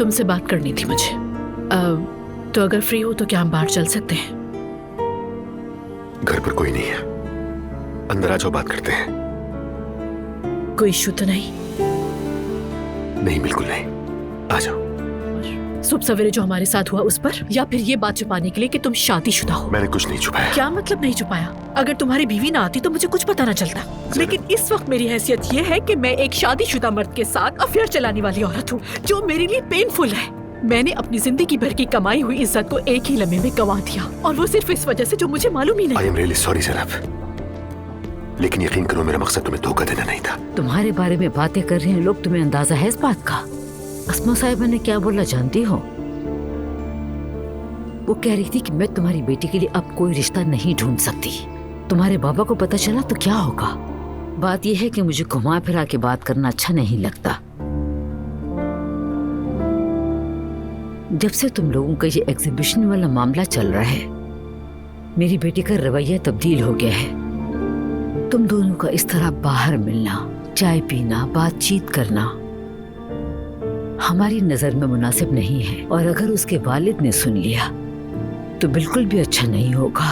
तुमसे बात करनी थी मुझे। तो अगर फ्री हो तो क्या हम बाहर चल सकते हैं? घर पर कोई नहीं है, अंदर आ जाओ, बात करते हैं। कोई इशू तो नहीं? नहीं, बिल्कुल नहीं, आ जाओ। सुबह सवेरे जो हमारे साथ हुआ उस पर, या फिर ये बात छुपाने के लिए कि तुम शादीशुदा हो? मैंने कुछ नहीं छुपाया। क्या मतलब नहीं छुपाया? अगर तुम्हारी बीवी ना आती तो मुझे कुछ पता ना चलता। लेकिन इस वक्त मेरी हैसियत ये है कि मैं एक शादीशुदा मर्द के साथ अफेयर चलाने वाली औरत हूँ, जो मेरे लिए पेनफुल है। मैंने अपनी जिंदगी भर की कमाई हुई इज्जत को एक ही लम्हे में गंवा दिया, और वो सिर्फ इस वजह से जो मुझे मालूम ही नहीं। I am really sorry Zainab, लेकिन यकीन करो मेरा मकसद तुम्हें धोखा देना नहीं था। तुम्हारे बारे में बातें कर रहे हैं लोग, तुम्हें अंदाजा है इस बात का? अस्मा साहिबा ने क्या बोला जानती हो? वो कह रही थी कि मैं तुम्हारी बेटी के लिए अब कोई रिश्ता नहीं ढूंढ सकती। तुम्हारे बाबा को पता चला तो क्या होगा? बात यह है कि मुझे घुमा फिरा के बात करना अच्छा नहीं लगता। जब से तुम लोगों का ये एग्जीबिशन वाला मामला चल रहा है, मेरी बेटी का रवैया तब्दील हो गया है। तुम दोनों का इस तरह बाहर मिलना, चाय पीना, बातचीत करना हमारी नजर में मुनासिब नहीं है, और अगर उसके वालिद ने सुन लिया तो बिल्कुल भी अच्छा नहीं होगा।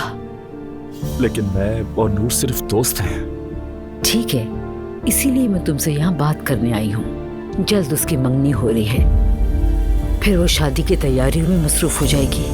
लेकिन मैं और नूर सिर्फ दोस्त हैं। ठीक है, इसीलिए मैं तुमसे यहाँ बात करने आई हूँ। जल्द उसकी मंगनी हो रही है, फिर वो शादी की तैयारियों में मसरूफ हो जाएगी।